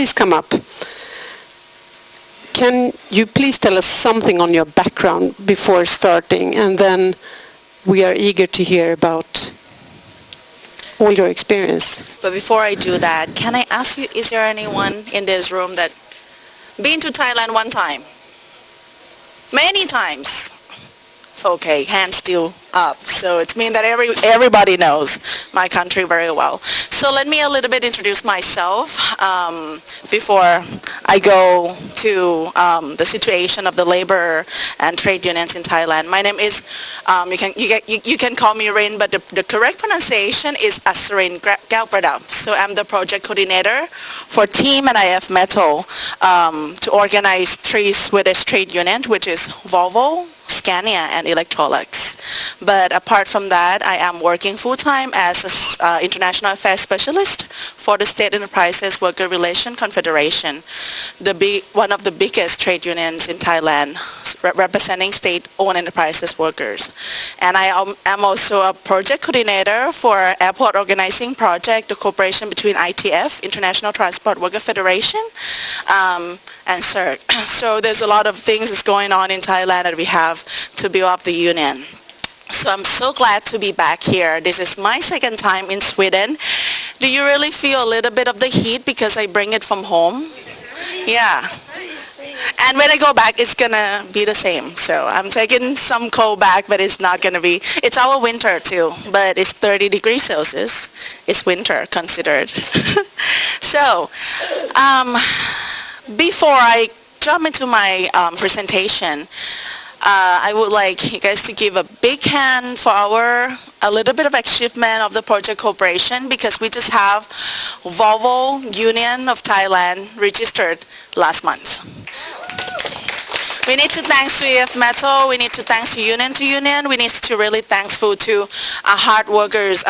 please come up. Can you please tell us something on your background before starting, and then we are eager to hear about all your experience. But before I do that, can I ask you, is there anyone in this room that been to Thailand one time? Many times? Okay, hands still up. So it means that everybody knows my country very well. So let me a little bit introduce myself before I go to the situation of the labor and trade unions in Thailand. My name is, you can call me Rin, but the correct pronunciation is Ussarin Kaewpradap. So I'm the project coordinator for team at IF Metall to organize 3 Swedish trade unions, which is Volvo, Scania, and Electrolux. But apart from that, I am working full-time as an international affairs specialist for the State Enterprises Worker Relation Confederation, one of the biggest trade unions in Thailand, representing state-owned enterprises workers. And I am also a project coordinator for Airport Organizing Project, the cooperation between ITF, International Transport Worker Federation, and CERT. So there's a lot of things that's going on in Thailand that we have to build up the union. So I'm so glad to be back here. This is my second time in Sweden. Do you really feel a little bit of the heat because I bring it from home? Yeah. And when I go back, it's gonna be the same. So I'm taking some cold back, but it's not gonna be, it's our winter too, but it's 30 degrees Celsius. It's winter considered. So, before I jump into my presentation, I would like you guys to give a big hand for a little bit of achievement of the project cooperation, because we just have Volvo Union of Thailand registered last month. We need to thank to IF Metall, we need to thank to union, we need to really thankful to our hard workers,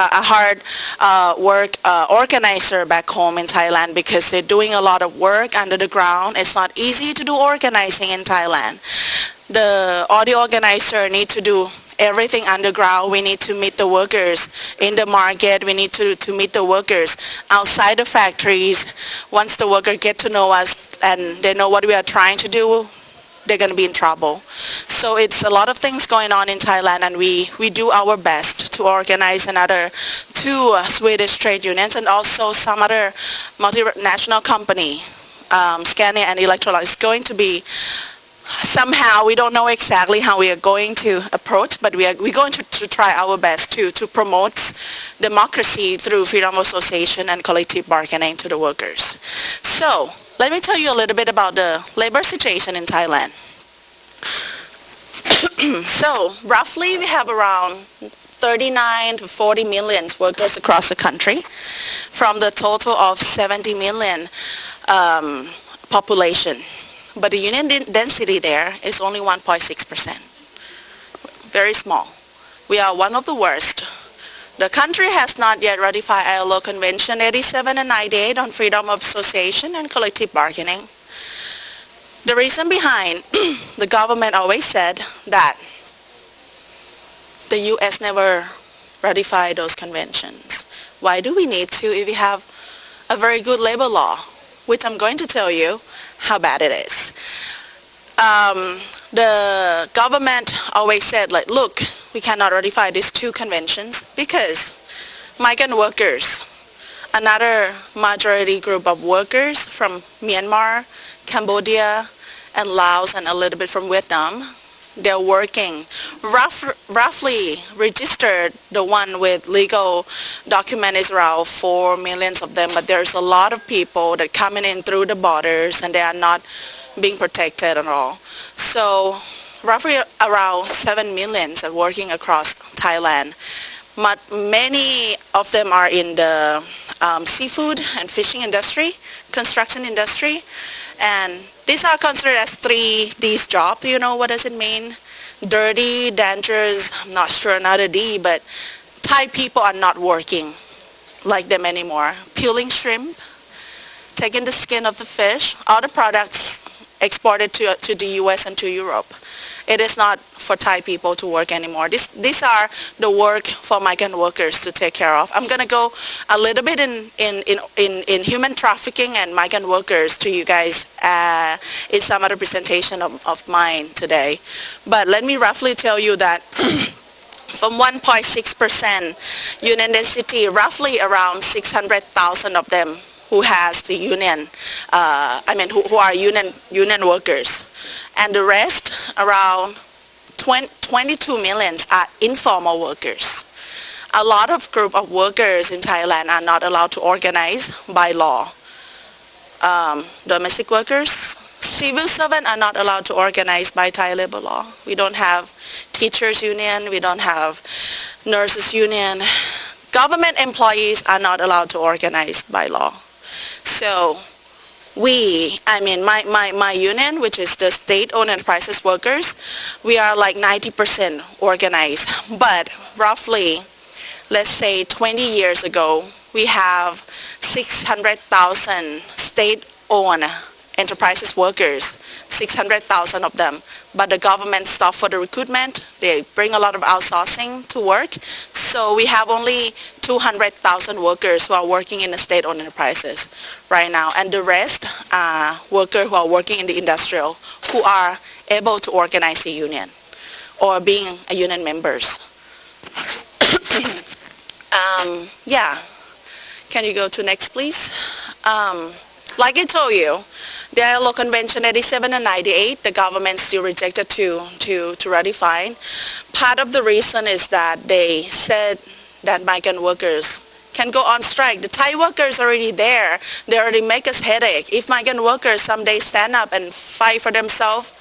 work organizer back home in Thailand, because they're doing a lot of work under the ground. It's not easy to do organizing in Thailand. The audio organizer need to do everything underground. We need to meet the workers in the market. We need to meet the workers outside the factories. Once the workers get to know us and they know what we are trying to do, they're going to be in trouble. So it's a lot of things going on in Thailand, and we do our best to organize another 2 Swedish trade unions and also some other multinational company, Scania and Electrolux, is going to be somehow, we don't know exactly how we are going to approach, but we're going to try our best to promote democracy through freedom of association and collective bargaining to the workers. So let me tell you a little bit about the labor situation in Thailand. So roughly we have around 39 to 40 million workers across the country from the total of 70 million population. But the union density there is only 1.6%. Very small. We are one of the worst. The country has not yet ratified ILO Convention 87 and 98 on freedom of association and collective bargaining. The reason behind, the government always said that the U.S. never ratified those conventions. Why do we need to if we have a very good labor law? Which I'm going to tell you how bad it is. The government always said, like, look, we cannot ratify these 2 conventions because migrant workers, another majority group of workers from Myanmar, Cambodia, and Laos, and a little bit from Vietnam, they're working, roughly registered, the one with legal document is around 4 million of them, but there's a lot of people that coming in through the borders and they are not being protected at all. So roughly around 7 million are working across Thailand. But many of them are in the seafood and fishing industry, construction industry, and these are considered as 3D's job. Do you know what does it mean? Dirty, dangerous, I'm not sure another D, but Thai people are not working like them anymore. Peeling shrimp, taking the skin of the fish, all the products exported to the US and to Europe. It is not for Thai people to work anymore. These are the work for migrant workers to take care of. I'm going to go a little bit in human trafficking and migrant workers to you guys in some other presentation of mine today. But let me roughly tell you that from 1.6% union density, roughly around 600,000 of them who has the union, who are union workers. And the rest, around 22 million, are informal workers. A lot of group of workers in Thailand are not allowed to organize by law. Domestic workers, civil servants are not allowed to organize by Thai labor law. We don't have teachers union, we don't have nurses union. Government employees are not allowed to organize by law. So my union, which is the state-owned enterprises workers, we are like 90% organized. But roughly, let's say 20 years ago, we have 600,000 state-owned enterprises workers, 600,000 of them. But the government stopped for the recruitment. They bring a lot of outsourcing to work. So we have only 200,000 workers who are working in the state-owned enterprises right now. And the rest are workers who are working in the industrial, who are able to organize a union or being a union members. Can you go to next, please? Like I told you, the ILO Convention 87 and 98, the government still rejected to ratify. Part of the reason is that they said that migrant workers can go on strike. The Thai workers are already there. They already make us headache. If migrant workers someday stand up and fight for themselves,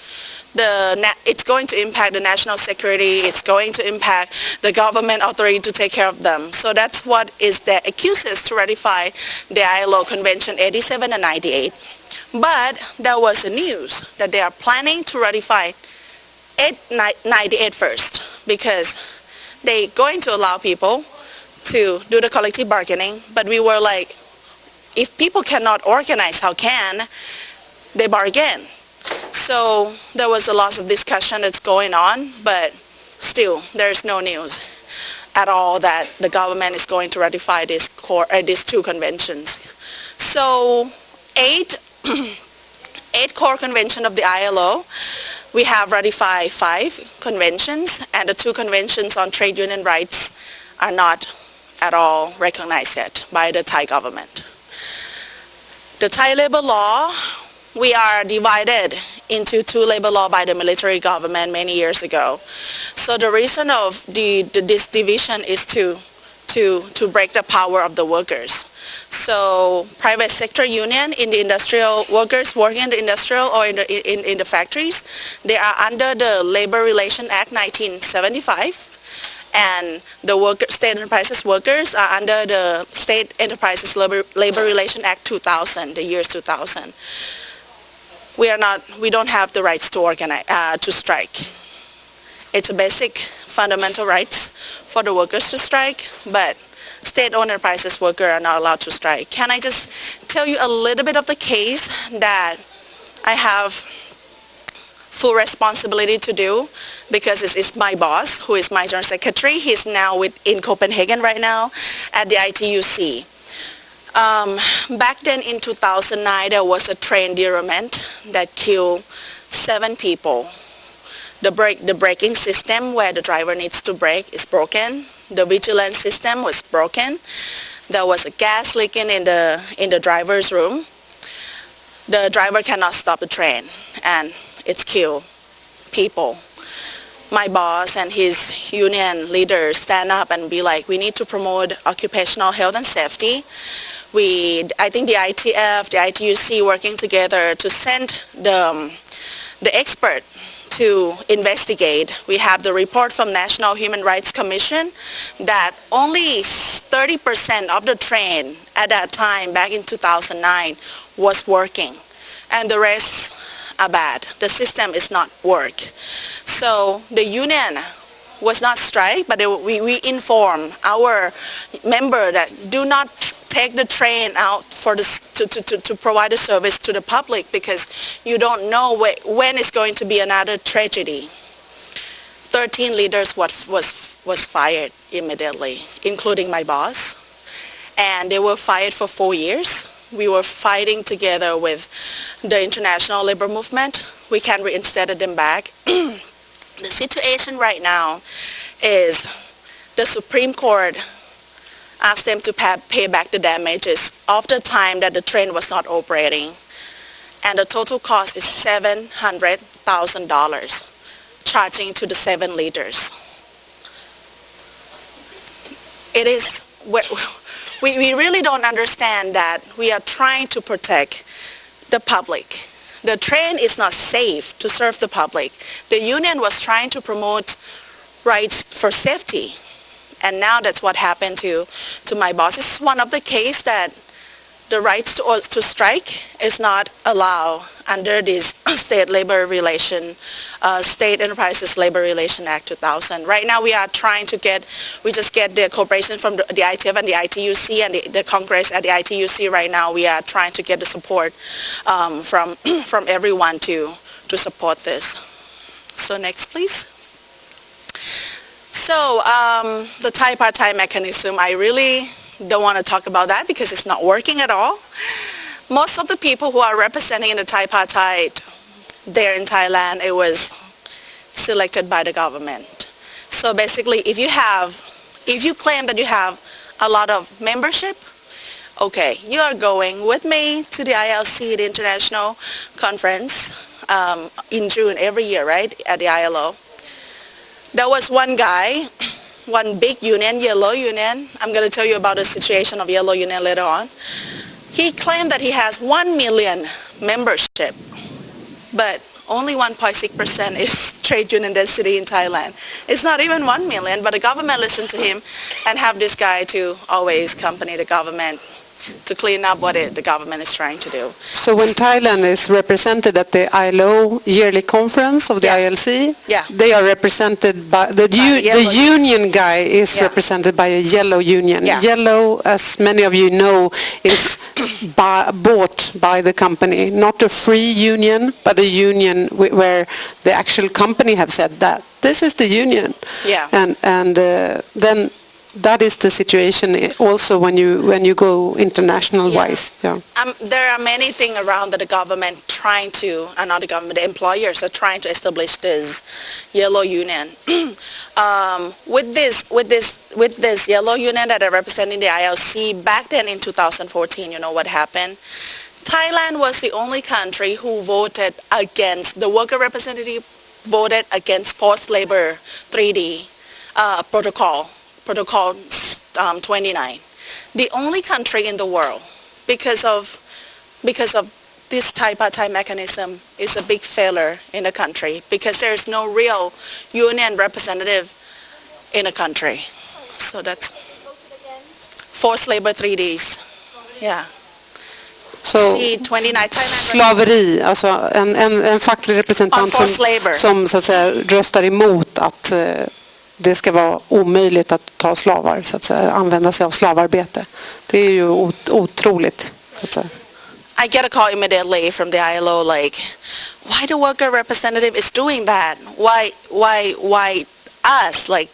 it's going to impact the national security. It's going to impact the government authority to take care of them. So that's what is the excuses to ratify the ILO Convention 87 and 98. But there was a news that they are planning to ratify 98 first, because they're going to allow people to do the collective bargaining. But we were like, if people cannot organize, how can they bargain? So there was a lot of discussion that's going on, but still there's no news at all that the government is going to ratify these two conventions. So eight core conventions of the ILO, we have ratified 5 conventions, and the 2 conventions on trade union rights are not at all recognized yet by the Thai government. The Thai labor law, we are divided into 2 labor law by the military government many years ago. So the reason of this division is to break the power of the workers. So private sector union in the industrial workers working in the industrial or in the factories, they are under the Labor Relation Act 1975. And the state enterprises workers are under the State Enterprises Labor Relation Act 2000, the years 2000. We don't have the rights to organize, to strike. It's a basic fundamental rights for the workers to strike, but state-owned enterprises workers are not allowed to strike. Can I just tell you a little bit of the case that I have full responsibility to do, because it's my boss, who is my general secretary. He's now in Copenhagen right now at the ITUC. Back then in 2009, there was a train derailment that killed 7 people. The braking system where the driver needs to brake is broken. The vigilance system was broken. There was a gas leaking in the driver's room. The driver cannot stop the train, and it's killed people. My boss and his union leaders stand up and be like, we need to promote occupational health and safety. I think the ITF, the ITUC working together to send the expert to investigate. We have the report from National Human Rights Commission that only 30% of the train at that time, back in 2009, was working. And the rest are bad. The system is not work. So the union was not strike, but we informed our member that do not take the train out for to provide a service to the public, because you don't know when it's going to be another tragedy. 13 leaders was fired immediately, including my boss, and they were fired for 4 years. We were fighting together with the international labor movement. We can reinstate them back. The situation right now is the Supreme Court asked them to pay back the damages of the time that the train was not operating. And the total cost is $700,000, charging to the 7 leaders. It is, we really don't understand that we are trying to protect the public. The train is not safe to serve the public. The union was trying to promote rights for safety. And now that's what happened to my boss. It's one of the cases that the rights to strike is not allowed under this State Enterprises Labor Relation Act 2000. Right now we are trying to we just get the cooperation from the ITF and the ITUC and the Congress at the ITUC right now. We are trying to get the support from everyone to support this. So next, please. So the tripartite mechanism, I really don't want to talk about that because it's not working at all. Most of the people who are representing in the tripartite there in Thailand, it was selected by the government. So basically, if you claim that you have a lot of membership, okay, you are going with me to the ILC, the international conference, in June every year, right, at the ILO. There was one guy, one big union, Yellow Union. I'm going to tell you about the situation of Yellow Union later on. He claimed that he has 1 million membership, but only 1.6% is trade union density in Thailand. It's not even 1 million, but the government listened to him and have this guy to always accompany the government to clean up what the government is trying to do. So when Thailand is represented at the ILO yearly conference of the ILC, they are represented by the union guy is represented by a yellow union. Yellow, as many of you know, is bought by the company, not a free union, but a union where the actual company have said that this is the union. And then that is the situation also when you go international wise. There are many things around that the government trying to, and not the government, the employers are trying to establish this yellow union. With this yellow union that are representing the ILC, back then in 2014, you know what happened? Thailand was the only country who voted against, the worker representative voted against forced labor 3D protocol 29. The only country in the world, because of this tripartite mechanism, is a big failure in the country because there is no real union representative in a country. So that's forced labor 3Ds. Så slaveri, alltså en facklig representant som så att säga röstar emot att det ska vara omöjligt att ta slavar, så att säga, använda sig av slavarbete. Det är ju otroligt, så att säga. I get a call immediately from the ILO like, why the worker representative is doing that? Why us, like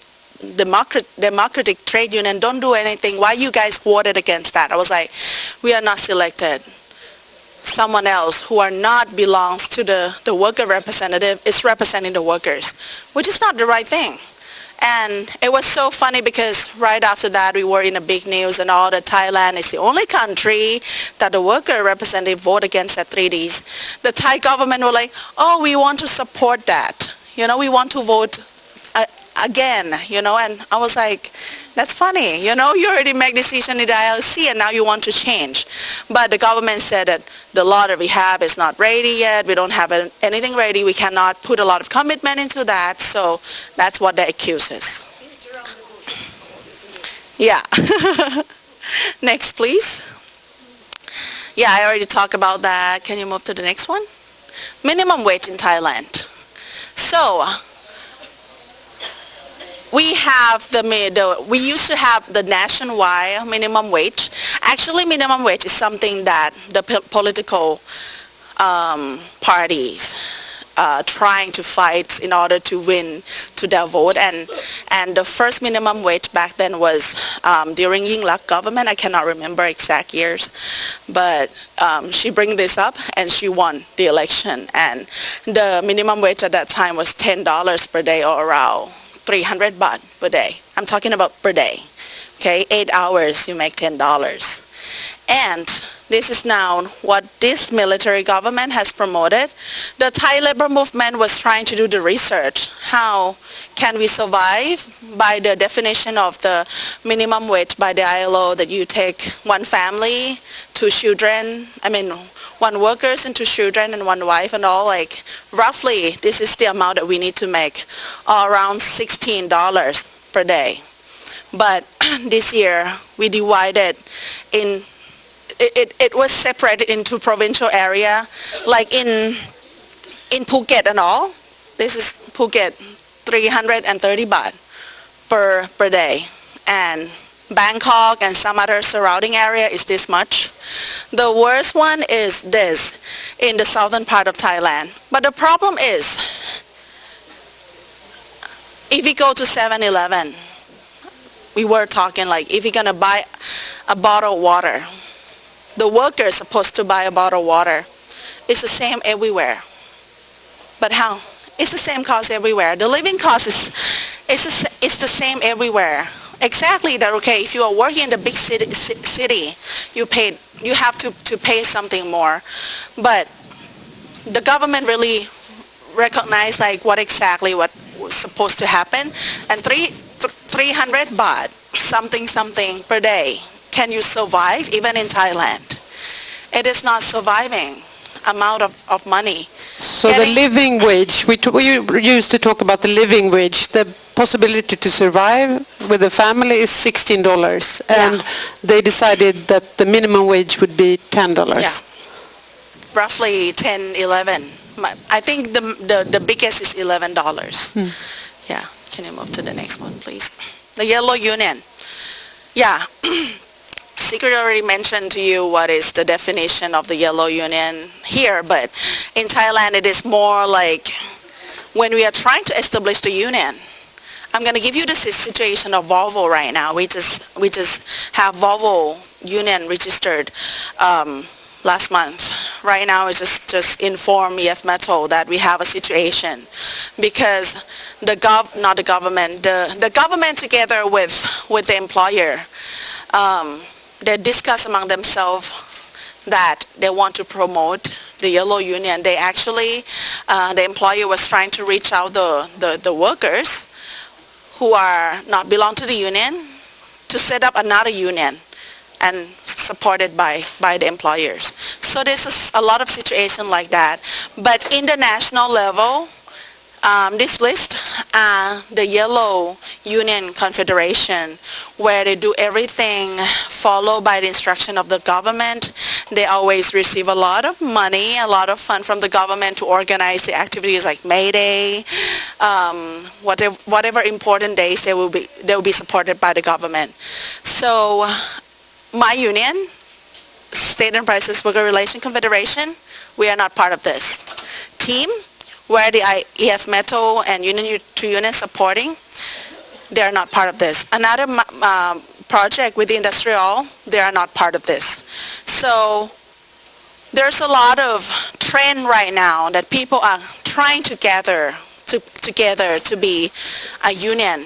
democratic trade union, don't do anything? Why you guys voted against that? I was like, we are not selected. Someone else who are not belongs to the worker representative is representing the workers, which is not the right thing. And it was so funny because right after that we were in a big news and all that Thailand is the only country that the worker representative vote against at 3Ds. The Thai government were like, oh, we want to support that. You know, we want to vote again, you know, and I was like, that's funny, you know, you already make decision in the ILC and now you want to change. But the government said that the law that we have is not ready yet, we don't have anything ready, we cannot put a lot of commitment into that, so that's what they accuse us. Next, please. I already talked about that. Can you move to the next one? Minimum wage in Thailand. So, we used to have the nationwide minimum wage. Actually, minimum wage is something that the political parties trying to fight in order to win to their vote, and the first minimum wage back then was during Yingluck government. I cannot remember exact years, but she bring this up and she won the election, and the minimum wage at that time was $10 per day, or around 300 baht per day. I'm talking about per day. Okay, 8 hours you make $10. And this is now what this military government has promoted. The Thai labor movement was trying to do the research. How can we survive by the definition of the minimum wage by the ILO, that you take one family, two children, one workers and two children and one wife and all, like roughly this is the amount that we need to make, around $16 per day. But this year we divided in, it was separated into provincial area, like in Phuket and all. This is Phuket, 330 baht per day, and Bangkok and some other surrounding area is this much. The worst one is this in the southern part of Thailand. But the problem is, if you go to 7-Eleven, we were talking like if you're gonna buy a bottle of water, the worker is supposed to buy a bottle of water. It's the same everywhere. But how? It's the same cost everywhere. The living cost is the same everywhere. Exactly that. Okay, if you are working in the big city, you have to pay something more. But the government really recognized like what was supposed to happen, and 300 baht something per day. Can you survive even in Thailand? It is not surviving amount of money. So the living wage, we used to talk about the living wage, the possibility to survive with a family is $16, and they decided that the minimum wage would be $10. Yeah, roughly 10, 11. I think the biggest is $11. Yeah, can you move to the next one, please? The yellow union. Yeah. Sigrid already mentioned to you what is the definition of the yellow union here, but in Thailand it is more like when we are trying to establish the union. I'm going to give you the situation of Volvo right now. We just have Volvo union registered last month. Right now, we just inform IF Metall that we have a situation because the government together with the employer, they discuss among themselves that they want to promote the yellow union. They actually, the employer was trying to reach out the workers who are not belong to the union to set up another union and supported by the employers. So there's a lot of situation like that. But in the national level, this list, the Yellow Union Confederation, where they do everything followed by the instruction of the government. They always receive a lot of money, a lot of fund from the government to organize the activities like May Day, whatever important days they will be supported by the government. So my union, State Enterprises Worker Relation Confederation, we are not part of this. Team, where the IF Metall and Union to Union supporting, they are not part of this. Another project with the industrial, they are not part of this. So there's a lot of trend right now that people are trying to gather together to be a union,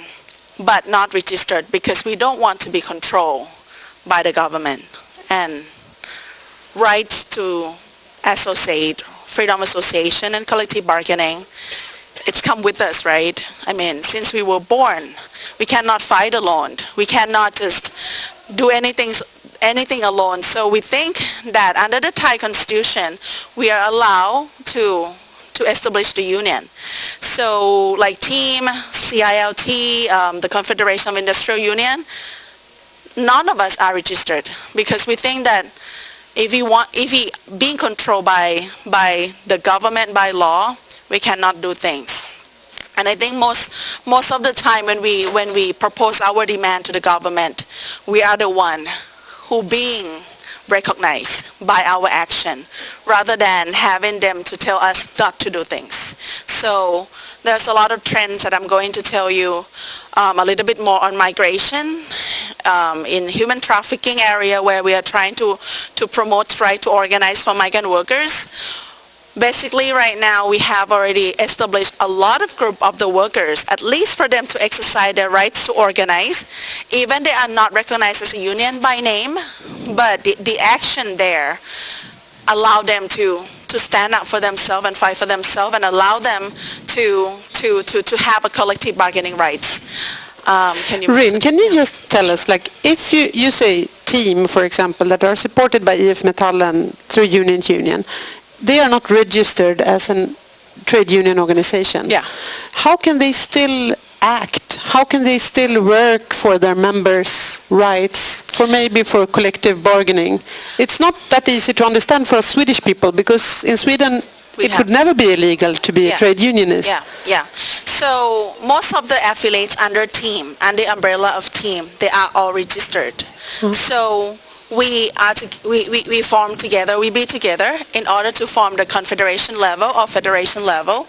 but not registered because we don't want to be controlled by the government. And rights to associate, freedom of association and collective bargaining, it's come with us, right? I mean, since we were born, we cannot fight alone. We cannot just do anything alone. So we think that under the Thai Constitution, we are allowed to establish the union. So like TEAM, CILT, the Confederation of Industrial Union, none of us are registered because we think that if we being controlled by the government, by law, we cannot do things. And I think most of the time when we propose our demand to the government, we are the one who being recognized by our action rather than having them to tell us not to do things. So there's a lot of trends that I'm going to tell you a little bit more on migration, in human trafficking area where we are trying to promote, try to organize for migrant workers. Basically, right now, we have already established a lot of group of the workers, at least for them to exercise their rights to organize. Even they are not recognized as a union by name, but the action there allow them to stand up for themselves and fight for themselves and allow them to have a collective bargaining rights. Can you just tell us, like, if you say team, for example, that are supported by IF Metall and through union, they are not registered as a trade union organization. Yeah. How can they still act? How can they still work for their members' rights, for collective bargaining? It's not that easy to understand for us Swedish people, because in Sweden it would never be illegal to be a trade unionist. Yeah. So most of the affiliates under team, under the umbrella of team, they are all registered. Mm-hmm. So we form together, we be together in order to form the confederation level or federation level.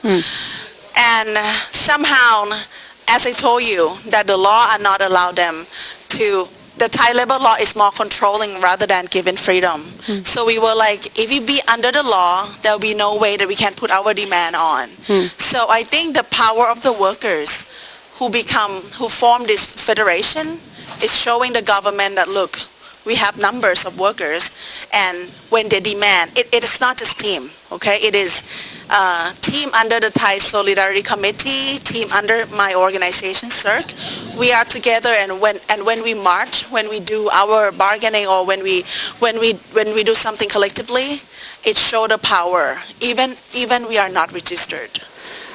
And somehow, as I told you, that the law are not allow them to, the Thai labor law is more controlling rather than giving freedom. So we were like, if we be under the law, there will be no way that we can put our demand on. So I think the power of the workers who form this federation is showing the government that, look, we have numbers of workers, and when they demand, it is not just team, okay? It is team under the Thai Solidarity Committee, team under my organization, CIRC. We are together, and when we march, when we do our bargaining, or when we do something collectively, it shows the power. Even we are not registered.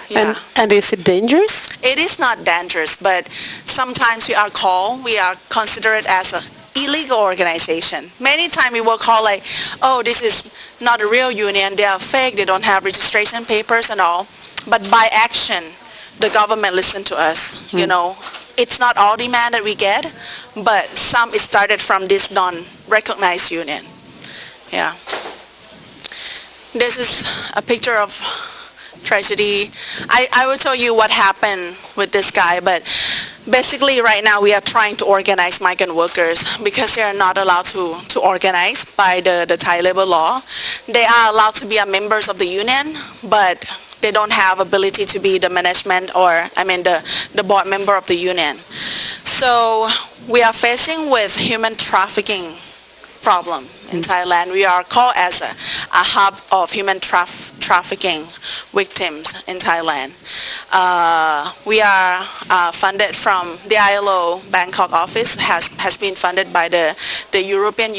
Yeah. And is it dangerous? It is not dangerous, but sometimes we are considered as a illegal organization. Many times we will call like, oh, this is not a real union, they are fake, they don't have registration papers and all. But by action, the government listen to us. You know, it's not all demand that we get, but some is started from this non-recognized union. Yeah. This is a picture of tragedy. I will tell you what happened with this guy, but basically right now we are trying to organize migrant workers because they are not allowed to organize by the Thai labor law. They are allowed to be members of the union, but they don't have ability to be the management the board member of the union. So we are facing with human trafficking problem in Thailand. We are called as a hub of human trafficking victims in Thailand. We are funded from the ILO Bangkok office, has been funded by the European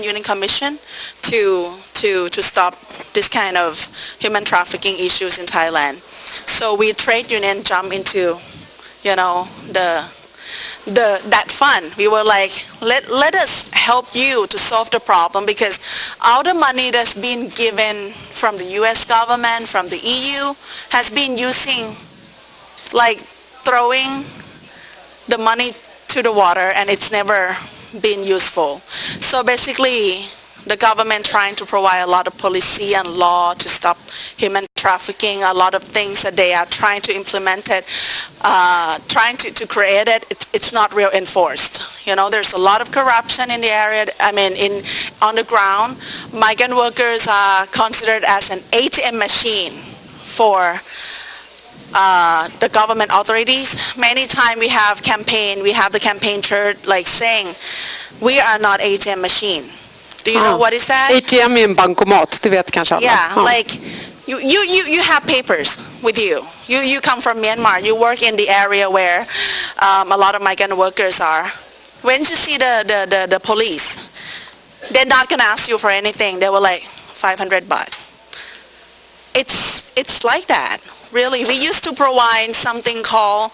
Union Commission to stop this kind of human trafficking issues in Thailand. So we trade union jump into, that fund. We were like, let us help you to solve the problem, because all the money that's been given from the US government, from the EU, has been using, like, throwing the money to the water, and it's never been useful. So basically, the government trying to provide a lot of policy and law to stop human trafficking, a lot of things that they are trying to implement it, trying to create it. It's not real enforced. There's a lot of corruption in the area. On the ground, migrant workers are considered as an ATM machine for the government authorities. Many times we have the campaign shirt like saying, we are not ATM machine. Do you know what is that? ATM är en bankomat, det vet kanske alla. Yeah, like you have papers with you. You come from Myanmar. You work in the area where a lot of migrant workers are. When you see the police, they're not gonna ask you for anything. They were like 500 baht. It's like that, really. We used to provide something called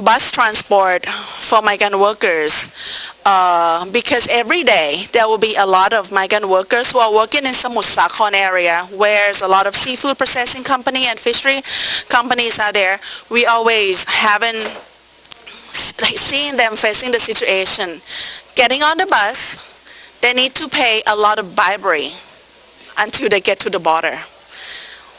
bus transport for migrant workers because every day there will be a lot of migrant workers who are working in Samut Sakhon area, where there's a lot of seafood processing company and fishery companies are there. We always haven't seen them facing the situation. Getting on the bus, they need to pay a lot of bribery until they get to the border.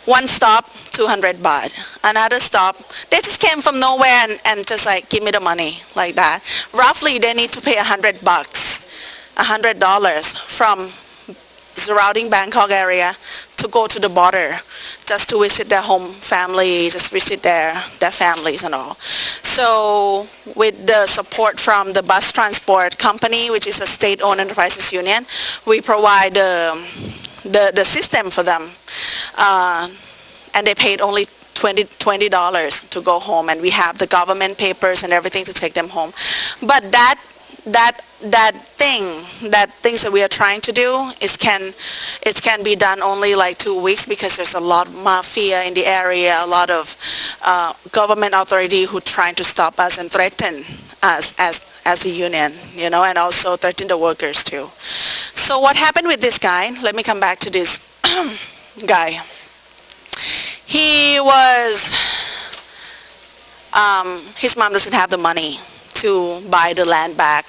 One stop, 200 baht. Another stop, they just came from nowhere and just like, give me the money, like that. Roughly, they need to pay $100, $100 from surrounding Bangkok area to go to the border, just to visit their home family, just visit their families and all. So with the support from the bus transport company, which is a state-owned enterprises union, we provide the system for them. And they paid only $20 to go home, and we have the government papers and everything to take them home. But that things that we are trying to do it can be done only like 2 weeks, because there's a lot of mafia in the area, a lot of government authority who trying to stop us and threaten us as a union, and also threaten the workers too. So what happened with this guy? Let me come back to this guy. He was, his mom doesn't have the money to buy the land back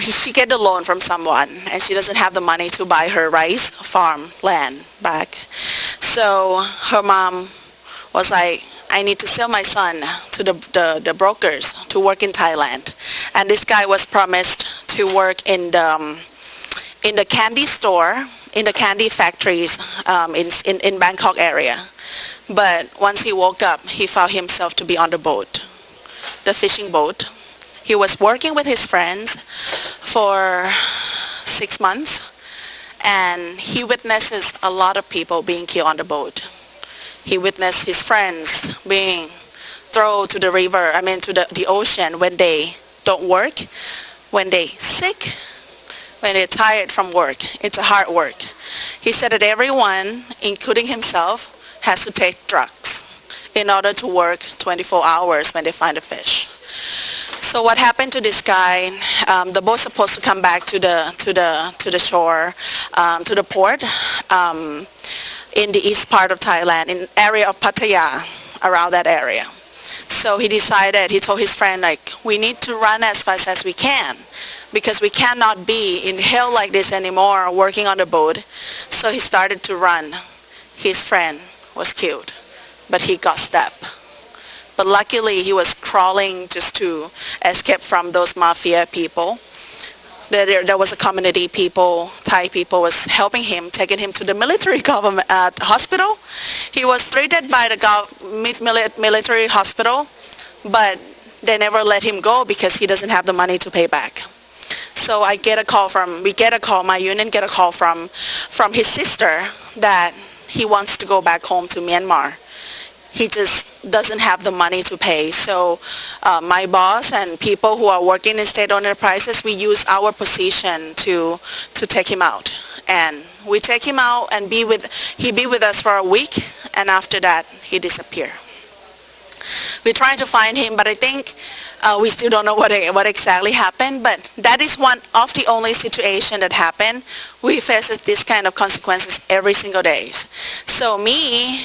she get the loan from someone, and she doesn't have the money to buy her rice farm land back. So her mom was like, I need to sell my son to the brokers to work in Thailand. And this guy was promised to work in the candy store, in the candy factories in Bangkok area. But once he woke up, he found himself to be on the boat, the fishing boat. He was working with his friends for 6 months, and he witnesses a lot of people being killed on the boat. He witnessed his friends being thrown to the river, to the ocean when they don't work, when they sick, when they're tired from work. It's a hard work. He said that everyone, including himself, has to take drugs in order to work 24 hours when they find a fish. So what happened to this guy? The boat's supposed to come back to the shore, to the port, in the east part of Thailand, in area of Pattaya, around that area. So he told his friend, we need to run as fast as we can, because we cannot be in hell like this anymore, working on the boat. So he started to run. His friend was killed, but he got stabbed. But luckily, he was crawling just to escape from those mafia people. There was a community people, Thai people, was helping him, taking him to the military government hospital. He was treated by the military hospital, but they never let him go because he doesn't have the money to pay back. So my union get a call from his sister that he wants to go back home to Myanmar. He just doesn't have the money to pay. So my boss and people who are working in state-owned enterprises, we use our position to take him out. And we take him out and he be with us for a week, and after that, he disappeared. We're trying to find him, but I think we still don't know what exactly happened, but that is one of the only situation that happened. We face this kind of consequences every single day. So me,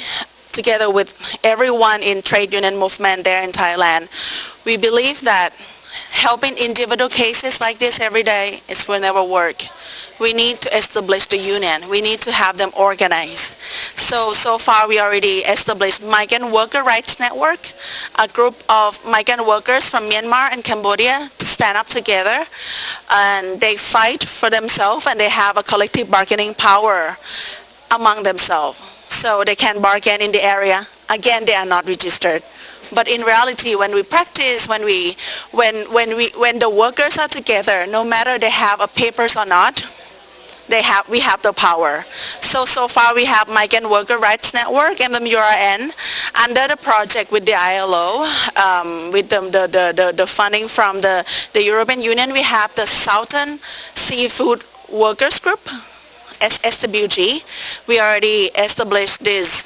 together with everyone in trade union movement there in Thailand, we believe that helping individual cases like this every day will never work. We need to establish the union. We need to have them organized. So far we already established Migrant Worker Rights Network, a group of migrant workers from Myanmar and Cambodia to stand up together, and they fight for themselves, and they have a collective bargaining power among themselves. So they can bargain in the area. Again, they are not registered. But in reality, when we practice, when the workers are together, no matter they have a papers or not, we have the power. So far we have Migrant Worker Rights Network, MWRN, under the project with the ILO, with the funding from the European Union. We have the Southern Seafood Workers Group, SWG. We already established this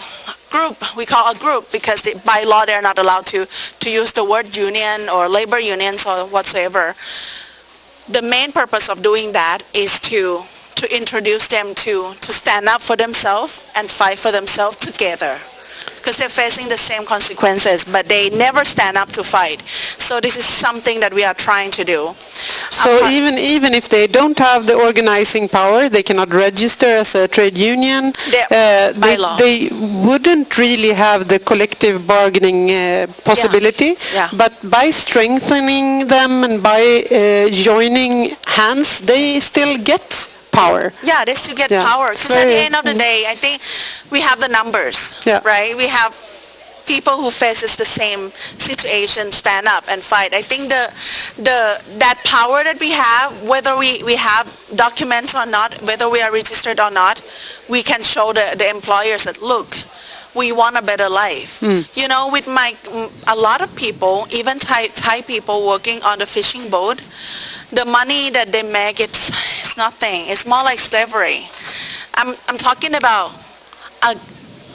group. We call a group because by law they're not allowed to use the word union or labor unions or whatsoever. the main purpose of doing that is to introduce them to stand up for themselves and fight for themselves together. Because they're facing the same consequences, but they never stand up to fight. So this is something that we are trying to do. So even if they don't have the organizing power, they cannot register as a trade union. They wouldn't really have the collective bargaining possibility. Yeah. But by strengthening them and by joining hands, they still get power. Yeah, they still get power. Because at the end of the day, I think we have the numbers, right? We have people who faces the same situation stand up and fight. I think that power that we have, whether we have documents or not, whether we are registered or not, we can show the employers that, look, we want a better life. You know, with a lot of people, even Thai people working on the fishing boat, the money that they make, it's nothing. It's more like slavery. I'm talking about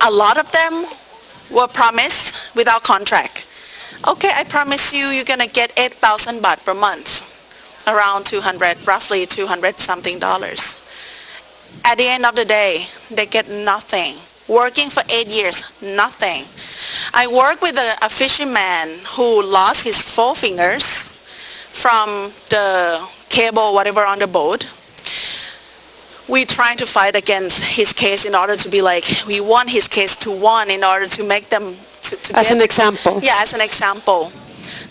a lot of them were promised without contract. Okay, I promise you're gonna get 8,000 baht per month, around roughly 200 something dollars. At the end of the day, they get nothing. Working for 8 years, nothing. I work with a fisherman who lost his 4 fingers from the cable, whatever, on the boat. We trying to fight against his case in order to be like, we want his case to win in order to make them to as an example. Yeah, as an example.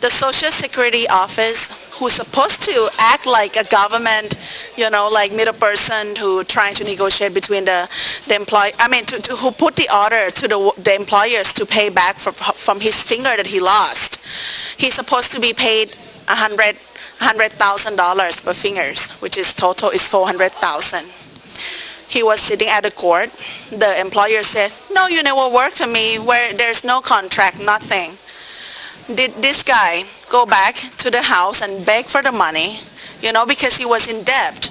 The Social Security Office, who's supposed to act like a government, you know, like middle person who trying to negotiate between the employee, who put the order to the employers to pay back from his finger that he lost. He's supposed to be paid $100,000 per fingers, which is total is 400,000. He was sitting at the court. The employer said, no, you never worked for me, where there's no contract, nothing. Did this guy go back to the house and beg for the money, you know, because he was in debt.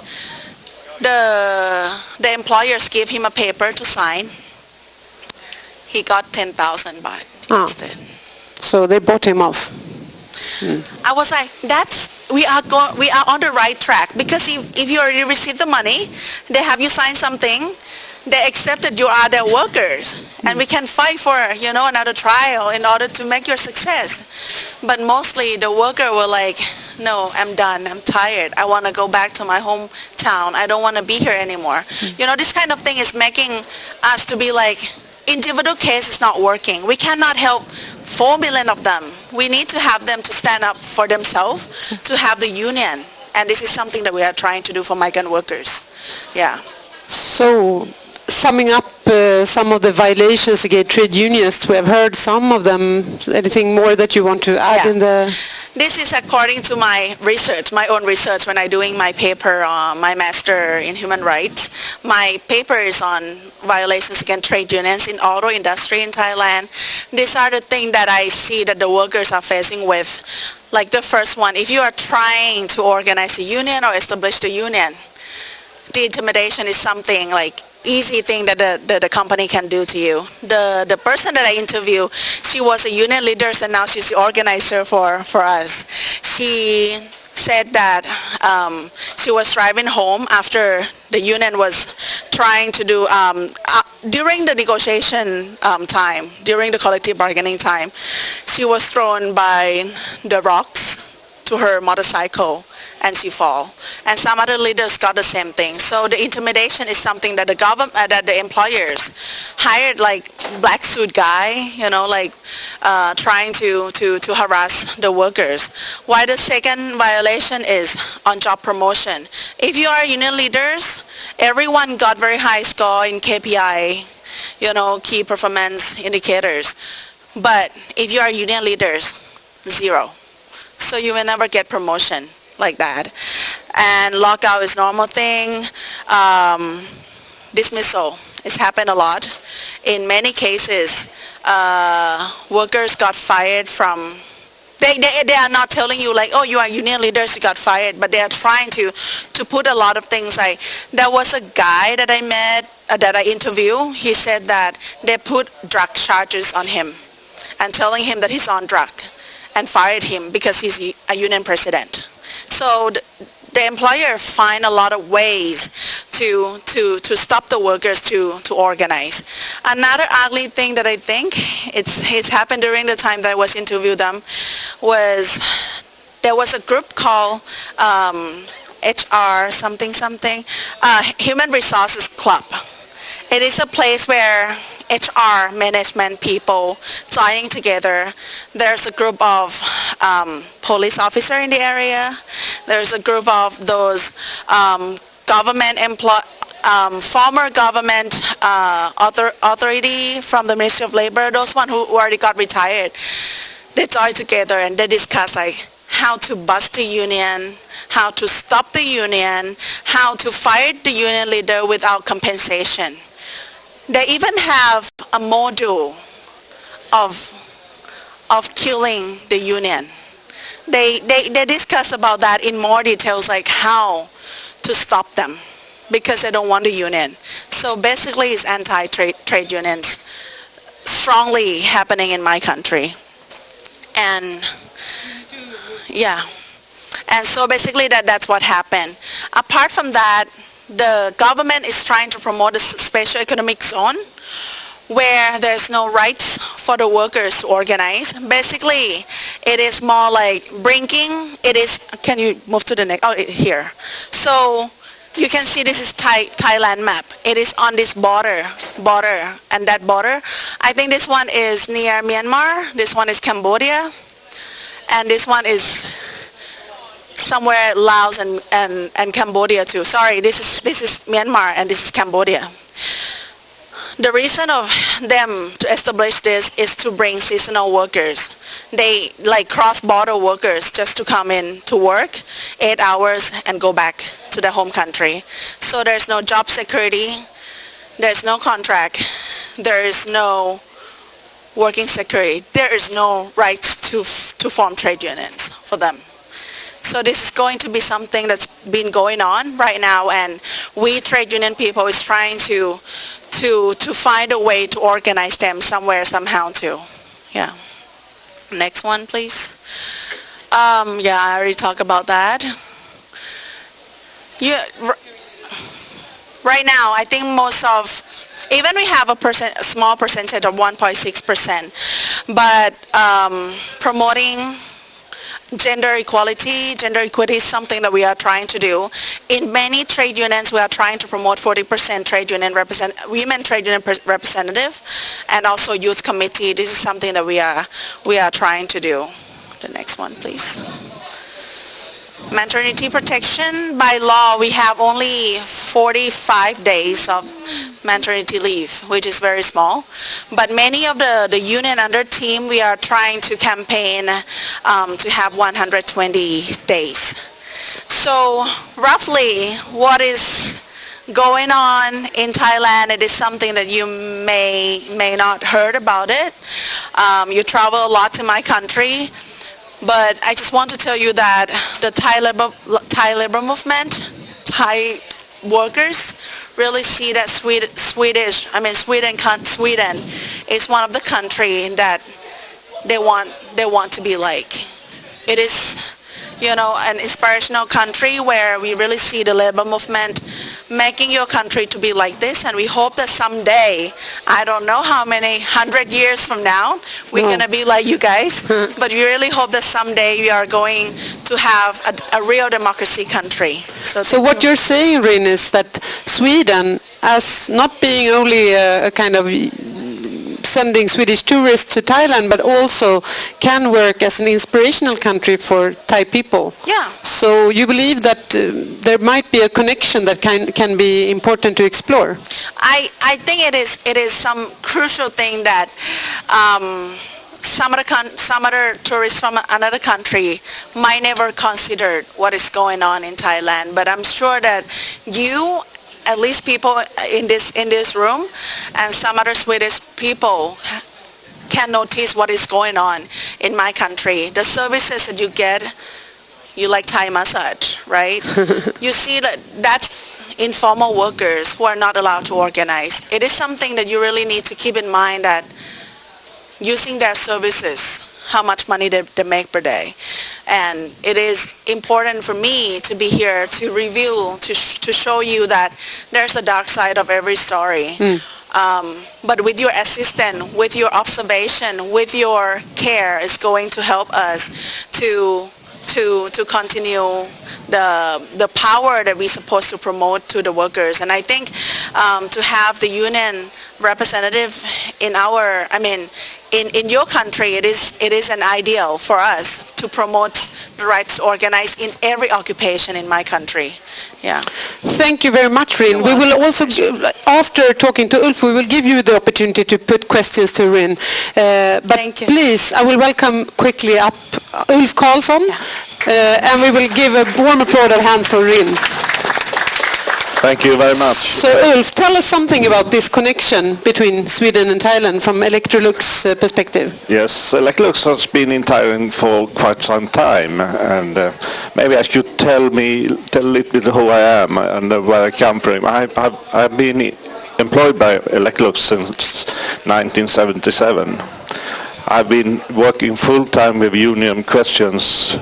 The employers gave him a paper to sign. He got 10,000 baht instead. So they bought him off. I was like, we are on the right track, because if you already received the money, they have you sign something, they accept that you are their workers, and we can fight for, you know, another trial in order to make your success. But mostly the worker were like, no, I'm done, I'm tired, I want to go back to my hometown, I don't want to be here anymore. You know, this kind of thing is making us to be like, individual case is not working. We cannot help 4 million of them. We need to have them to stand up for themselves, to have the union. And this is something that we are trying to do for migrant workers. Yeah. So, summing up some of the violations against trade unionists, we have heard some of them. Anything more that you want to add in the... This is according to my research, my own research, when I'm doing my paper on my master in human rights. My paper is on violations against trade unions in auto industry in Thailand. These are the things that I see that the workers are facing with. Like the first one, if you are trying to organize a union or establish the union, the intimidation is something like easy thing that the company can do to you. The person that I interviewed, she was a union leader, and now she's the organizer for us. She said that she was driving home after the union was trying to do, during the negotiation time, during the collective bargaining time, she was thrown by the rocks to her motorcycle, and she fall. And some other leaders got the same thing. So the intimidation is something that the government, that the employers hired, like black suit guy, you know, like trying to harass the workers. Why the second violation is on job promotion. If you are union leaders, everyone got very high score in KPI, you know, key performance indicators. But if you are union leaders, 0. So you will never get promotion like that. And lockout is normal thing. Dismissal, it's happened a lot. In many cases, workers got fired from, they are not telling you like, oh, you are union leaders, you got fired, but they are trying to put a lot of things like, there was a guy that I met, that I interviewed, he said that they put drug charges on him and telling him that he's on drug, and fired him because he's a union president. So the employer find a lot of ways to stop the workers to organize. Another ugly thing that I think it's happened during the time that I was interviewing them was there was a group called HR something, Human Resources Club. It is a place where HR management people joining together. There's a group of police officers in the area. There's a group of those former government authority from the Ministry of Labor, those one who already got retired. They join together and they discuss like how to bust the union, how to stop the union, how to fire the union leader without compensation. They even have a module of killing the union. They discuss about that in more details, like how to stop them because they don't want the union. So basically it's anti-trade unions strongly happening in my country. And yeah. And so basically that's what happened. Apart from that, the government is trying to promote a special economic zone where there's no rights for the workers to organize. Basically, it is more like bringing, it is, can you move to the next, oh, here. So you can see this is Thailand map. It is on this border, and that border, I think this one is near Myanmar, this one is Cambodia, and this one is somewhere Laos and Cambodia too. Sorry, this is Myanmar and this is Cambodia. The reason of them to establish this is to bring seasonal workers. They like cross-border workers just to come in to work 8 hours and go back to their home country. So there's no job security, there's no contract, there is no working security, there is no rights to form trade unions for them. So this is going to be something that's been going on right now, and we trade union people is trying to find a way to organize them somewhere, somehow too. Yeah. Next one, please. Yeah, I already talked about that. Yeah. Right now, I think most of, even we have a small percentage of 1.6%, but promoting gender equality is something that we are trying to do. In many trade unions, we are trying to promote 40% trade union women trade union representative, and also youth committee. This is something that we are trying to do. The next one, please. Maternity protection. By law, we have only 45 days of maternity leave, which is very small. But many of the union under team, we are trying to campaign to have 120 days. So roughly, what is going on in Thailand, it is something that you may not heard about it. You travel a lot to my country. But I just want to tell you that the Thai labor movement, Thai workers really see that Sweden is one of the countries that they want to be like. It is, an inspirational country where we really see the labor movement making your country to be like this, and we hope that someday, I don't know how many 100 years from now, we're going to be like you guys, but we really hope that someday we are going to have a real democracy country. So what you're saying, Rin, is that Sweden, as not being only a kind of sending Swedish tourists to Thailand, but also can work as an inspirational country for Thai people. Yeah. So you believe that there might be a connection that can be important to explore? I think it is some crucial thing that some other tourists from another country might never consider what is going on in Thailand. But I'm sure that you, at least people in this room, and some other Swedish people can notice what is going on in my country. The services that you get, you like Thai massage, right? You see that's informal workers who are not allowed to organize. It is something that you really need to keep in mind, that using their services how much money they make per day. And it is important for me to be here to reveal, to show you that there's a dark side of every story. But with your assistance, with your observation, with your care, is going to help us to continue the power that we're supposed to promote to the workers. And I think to have the union representative in our, in your country, it is an ideal for us to promote the rights to organize in every occupation in my country. Yeah. Thank you very much, Rin. We will also, after talking to Ulf, we will give you the opportunity to put questions to Rin. But please, I will welcome quickly up Ulf Karlsson, and we will give a warm applause of hands for Rin. Thank you very much. So Ulf, tell us something about this connection between Sweden and Thailand from Electrolux perspective. Yes, Electrolux has been in Thailand for quite some time, and maybe I should tell a little bit who I am and where I come from. I've been employed by Electrolux since 1977. I've been working full-time with union questions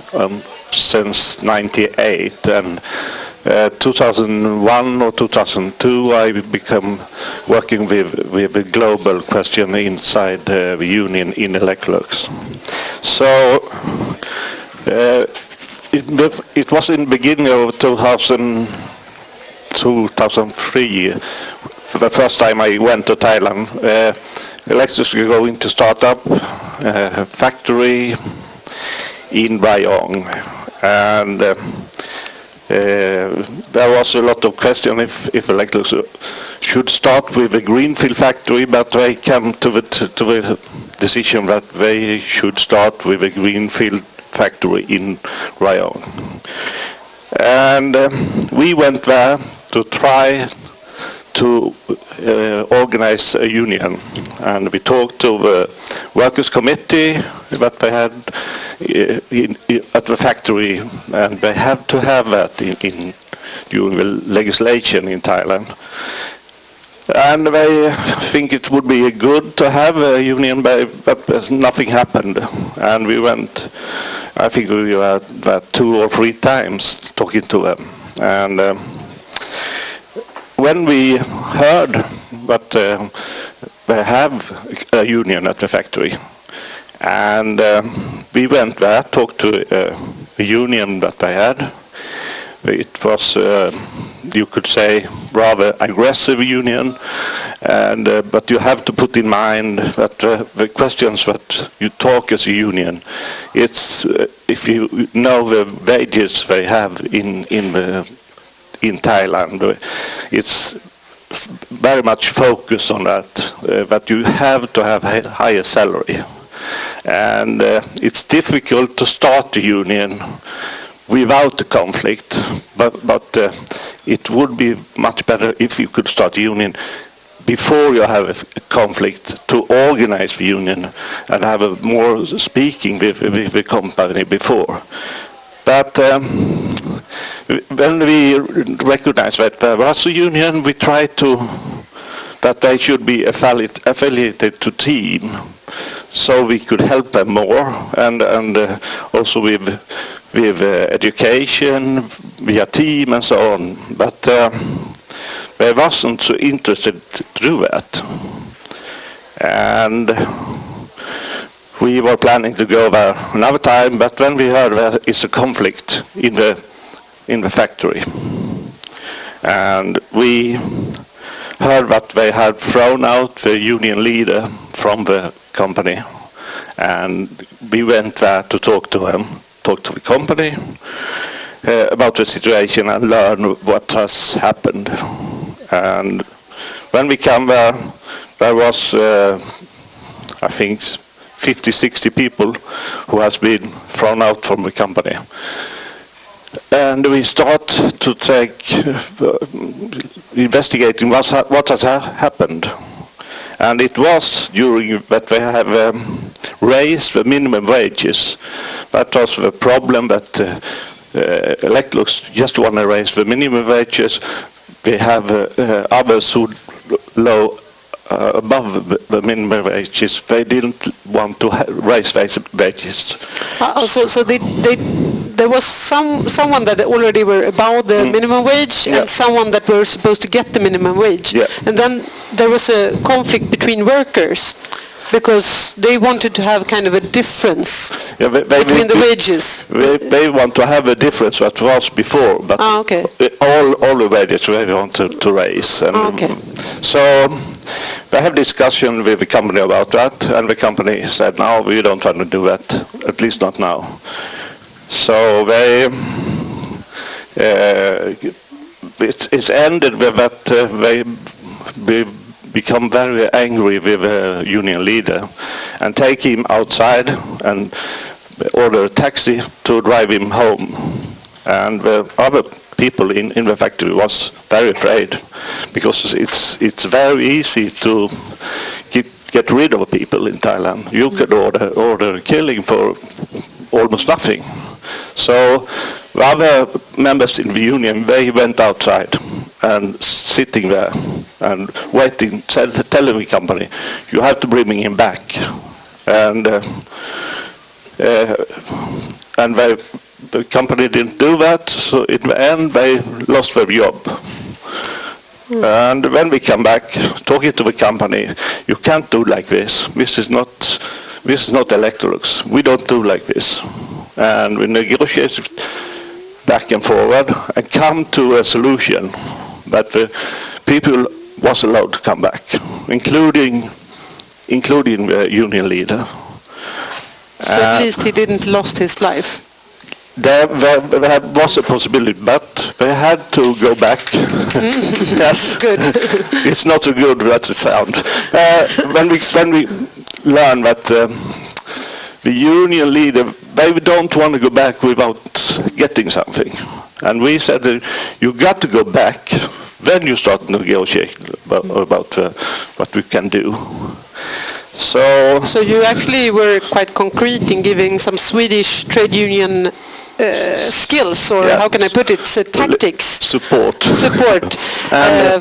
since 98, and 2001 or 2002 I became working with a global question inside the union in Electrolux. So it was in the beginning of 2003, the first time I went to Thailand. Electrolux was going to start up a factory in Rayong, and there was a lot of question if Electrolux should start with a greenfield factory, but they came to the decision that they should start with a greenfield factory in Rayong. And we went there to try to organize a union, and we talked to the workers' committee that they had at the factory, and they have to have that during the legislation in Thailand. And they think it would be good to have a union, but nothing happened. And we went, I think we were there 2 or 3 times talking to them. And when we heard that they have a union at the factory, and we went there, talked to a union that they had. It was, you could say, rather aggressive union, and but you have to put in mind that the questions that you talk as a union, it's if you know the wages they have in Thailand, it's very much focused on that you have to have a higher salary. And it's difficult to start a union without a conflict, but it would be much better if you could start a union before you have a conflict, to organize the union and have a more speaking with the company before. But when we recognize that there was a union, we tried that they should be affiliated to team, so we could help them more, and also with education via team and so on. But they wasn't so interested to do that, and we were planning to go there another time. But when we heard there is a conflict in the factory, and we heard that they had thrown out the union leader from the company, and we went there to talk to the company about the situation and learn what has happened. And when we came there was I think 50-60 people who has been thrown out from the company. And we start to investigating what has happened. And it was during that they have raised the minimum wages. That was the problem, that Electrolux just want to raise the minimum wages. They have others who above the minimum wages. They didn't want to raise wages. So there was someone that already were above the minimum wage and someone that were supposed to get the minimum wage. Yeah. And then there was a conflict between workers because they wanted to have kind of a difference between the wages. They want to have a difference what was before, but all the wages they want to raise. And so they have discussion with the company about that, and the company said, no, we don't want to do that, at least not now. So it's ended with that they become very angry with the union leader and take him outside and order a taxi to drive him home. And the other people in the factory was very afraid because it's very easy to get rid of people in Thailand. You could order killing for almost nothing. So the other members in the union, they went outside and sitting there and waiting, telling the company, you have to bring him back. And the company didn't do that, so in the end they lost their job. And when we come back, talking to the company, you can't do like this. This is not Electrolux. We don't do like this. And we negotiated back and forward and come to a solution that the people was allowed to come back, including the union leader. So at least he didn't lost his life. There was a possibility, but they had to go back. Yes, good. It's not so good that it sounds. When we learn that the union leader, they don't want to go back without getting something, and we said that you got to go back. Then you start negotiating about what we can do. So you actually were quite concrete in giving some Swedish trade union skills, or how can I put it, tactics, support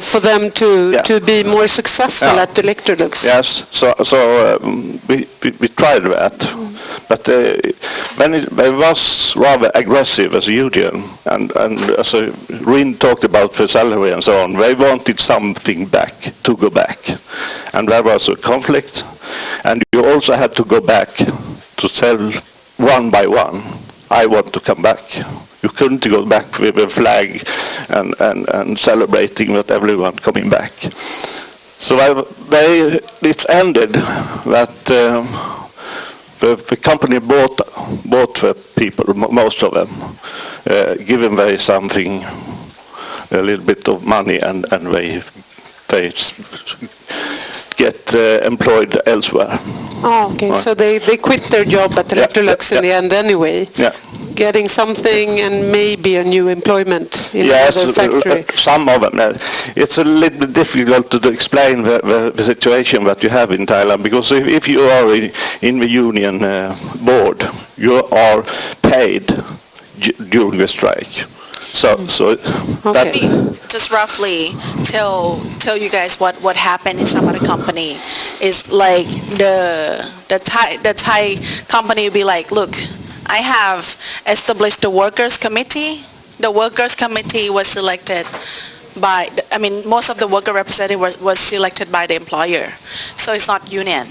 for them to be more successful at Electrolux. Yes, so we tried that, but when it was rather aggressive as a union, and as Rin talked about the salary and so on, they wanted something back, to go back, and there was a conflict, and you also had to go back to tell one by one, I want to come back. You couldn't go back with a flag and celebrating with everyone coming back. So it's ended that the company bought the people, most of them, given them something, a little bit of money, and they get employed elsewhere. Oh, okay. So they quit their job at Electrolux in the end anyway. Yeah. Getting something and maybe a new employment in another factory. Some of them. It's a little bit difficult to explain the situation that you have in Thailand, because if you are in the union board, you are paid during the strike. So that just roughly tell you guys what happened in some other company is like the Thai company will be like, look, I have established the workers committee. The workers committee was selected by, most of the worker representative was selected by the employer, so it's not union.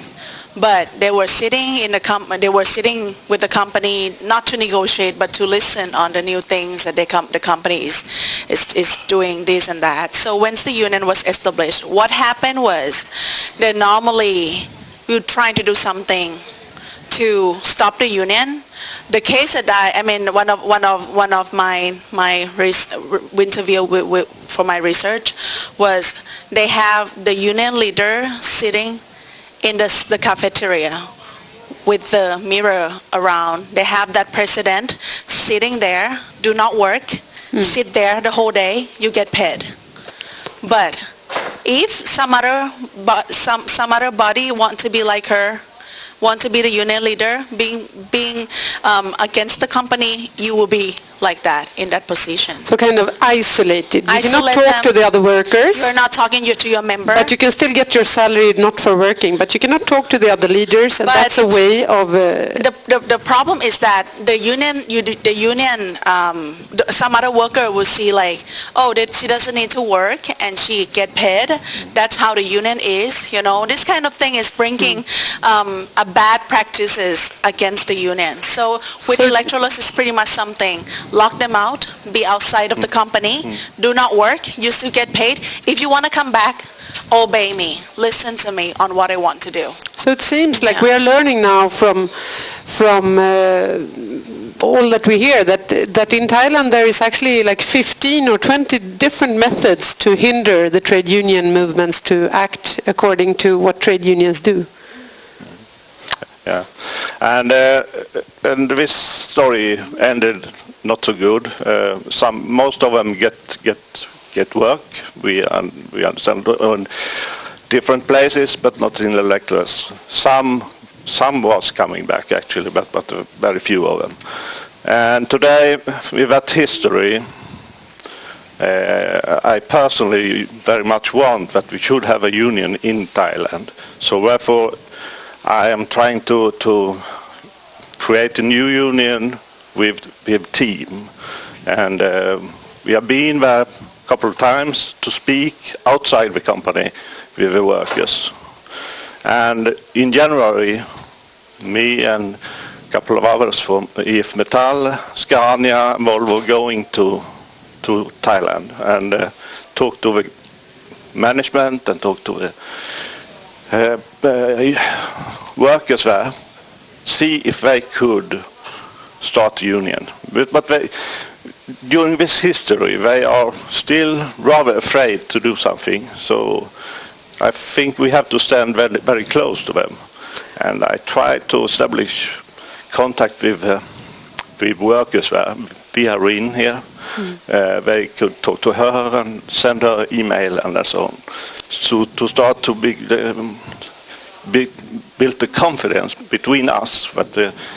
But they were sitting in the company. They were sitting with the company not to negotiate, but to listen on the new things that the company is doing this and that. So once the union was established, what happened was that normally we were trying to do something to stop the union. The case that one of my interview for my research was they have the union leader sitting in the cafeteria with the mirror around. They have that president sitting there, do not work, sit there the whole day, you get paid. But if some other body want to be like her, want to be the union leader, being against the company, you will be like that in that position. So kind of isolated. You cannot Isolate talk to them. the other workers. You're not talking to your member. But you can still get your salary not for working, but you cannot talk to the other leaders, and But that's a way of... The problem is that the union, some other worker will see like, oh, that she doesn't need to work and she get paid. That's how the union is, you know. This kind of thing is bringing a bad practices against the union. So with Electrolux, it's pretty much something. Lock them out, be outside of the company, do not work, you still get paid. If you want to come back, obey me, listen to me on what I want to do. So it seems like we are learning now from all that we hear that in Thailand there is actually like 15 or 20 different methods to hinder the trade union movements to act according to what trade unions do. Yeah, and this story ended not so good. Most of them get work. We understand on different places, but not in Electrolux. Some was coming back actually, but very few of them. And today, with that history, I personally very much want that we should have a union in Thailand. So therefore, I am trying to create a new union with team, and we have been there a couple of times to speak outside the company with the workers. And in January, me and a couple of others from IF Metall, Scania, Volvo going to Thailand and talk to the management and talk to the workers there, see if they could start a union. But during this history, they are still rather afraid to do something. So I think we have to stand very, very close to them. And I try to establish contact with workers there via Rin here. They could talk to her and send her email and so on. So to start to build the confidence between us that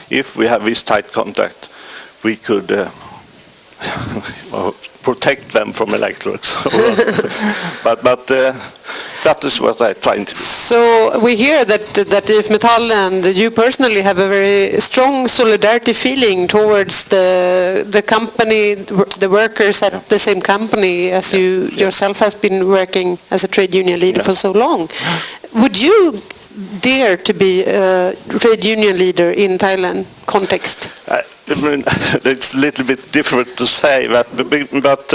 if we have this tight contact, we could protect them from Electrolux. but that is what I'm trying to do. So we hear that IF Metall and you personally have a very strong solidarity feeling towards the company, the workers at the same company as you yourself has been working as a trade union leader for so long. Would you dare to be a trade union leader in Thailand context? It's a little bit different to say that, but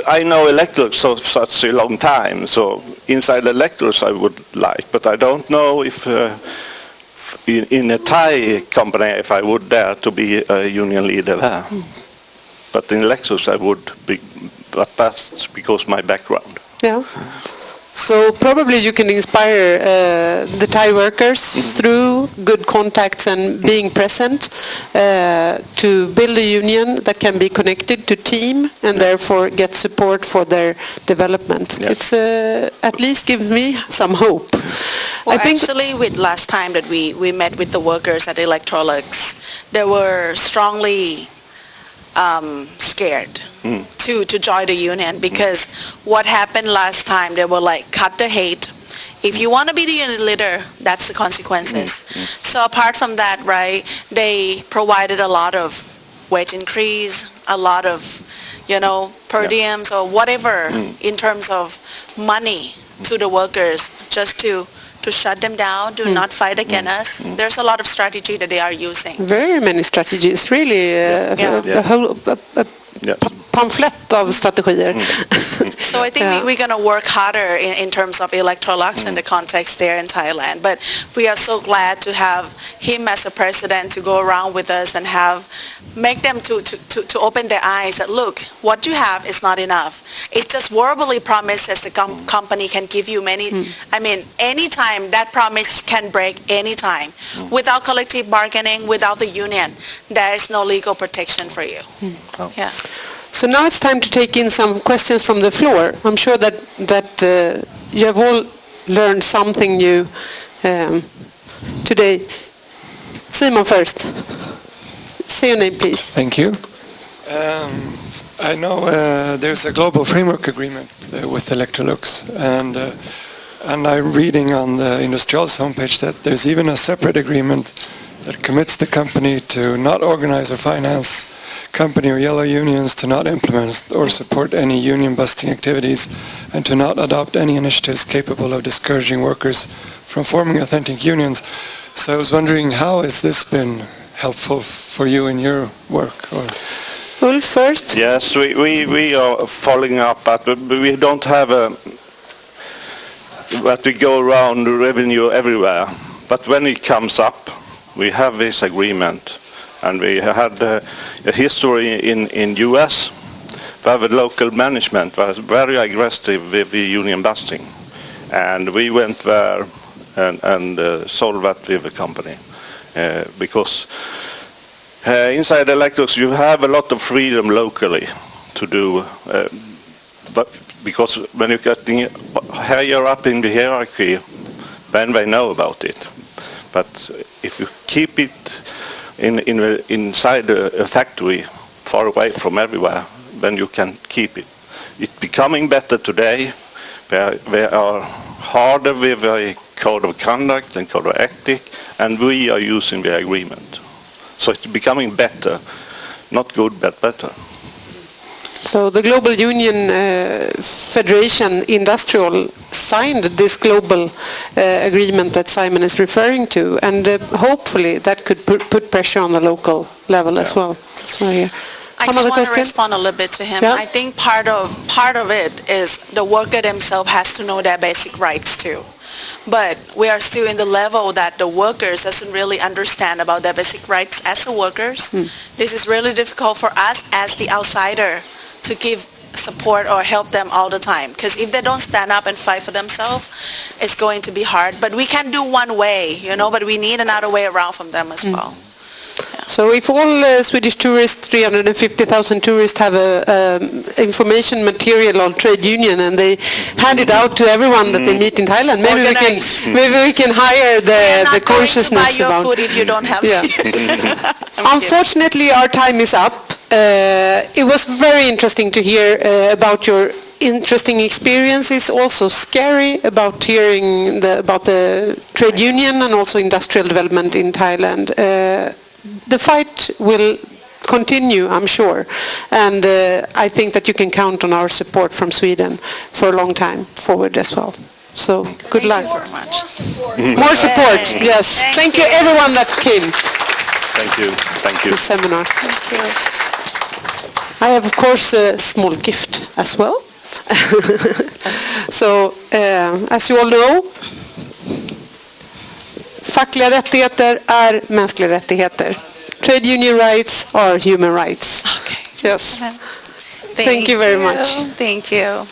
I know Electrolux for such a long time, so inside Electrolux I would like, but I don't know if in a Thai company if I would dare to be a union leader there. But in Electrolux I would be, but that's because my background. Yeah. So probably you can inspire the Thai workers through good contacts and being present to build a union that can be connected to team and therefore get support for their development. Yeah. It's at least gives me some hope. Well, I think actually, with last time that we met with the workers at Electrolux, they were strongly scared to join the union because what happened last time, they were like, cut the hate. If you want to be the union leader, that's the consequences. So apart from that, right, they provided a lot of wage increase, a lot of, per diems or whatever in terms of money to the workers just to shut them down, do not fight against us. There's a lot of strategy that they are using. Very many strategies, really. A whole pamphlet of strategier. So I think we're going to work harder in terms of Electrolux and the context there in Thailand. But we are so glad to have him as a president to go around with us and make them to open their eyes that, look, what you have is not enough. It just verbally promises the company can give you many, anytime that promise can break anytime. Without collective bargaining, without the union, there is no legal protection for you. Yeah. So now it's time to take in some questions from the floor. I'm sure that you have all learned something new today. Simon first. Say your name, please. Thank you. I know there's a global framework agreement with Electrolux, and I'm reading on the Industrial's homepage that there's even a separate agreement that commits the company to not organize or finance company or yellow unions, to not implement or support any union-busting activities, and to not adopt any initiatives capable of discouraging workers from forming authentic unions. So I was wondering, how has this been helpful for you in your work? Or Ulf first. Yes, we are following up, but we don't have that we go around revenue everywhere. But when it comes up, we have this agreement, and we had a history in US where the local management was very aggressive with the union busting, and we went there and solved that with the company because inside Electrolux you have a lot of freedom locally to do, but because when you're getting higher up in the hierarchy, then they know about it. But if you keep it inside a factory, far away from everywhere, then you can keep it. It's becoming better today. They are harder with a code of conduct and code of ethics, and we are using the agreement. So it's becoming better, not good, but better. So the Global Union Federation Industrial signed this global agreement that Simon is referring to, and hopefully that could put pressure on the local level as well. That's why I just want to respond a little bit to him. Yeah. I think part of it is the worker themselves has to know their basic rights too. But we are still in the level that the workers doesn't really understand about their basic rights as the workers. This is really difficult for us as the outsider to give support or help them all the time, because if they don't stand up and fight for themselves, it's going to be hard. But we can do one way, but we need another way around from them as well. Yeah. So if all Swedish tourists, 350,000 tourists, have information material on trade union and they hand it out to everyone that they meet in Thailand, maybe we can hire the consciousness about. about. Food if you don't have. Yeah. Unfortunately, our time is up. It was very interesting to hear about your interesting experiences, also scary about hearing about the trade union and also industrial development in Thailand. The fight will continue, I'm sure, and I think that you can count on our support from Sweden for a long time forward as well. So good luck. Thank you very much. More support, yes. Thank you everyone that came. Thank you. Thank you. The seminar. Thank you. I have, of course, a small gift as well. So, as you all know, fackliga rättigheter är mänskliga rättigheter. Trade union rights are human rights. Okay. Yes. Thank you very much. Thank you.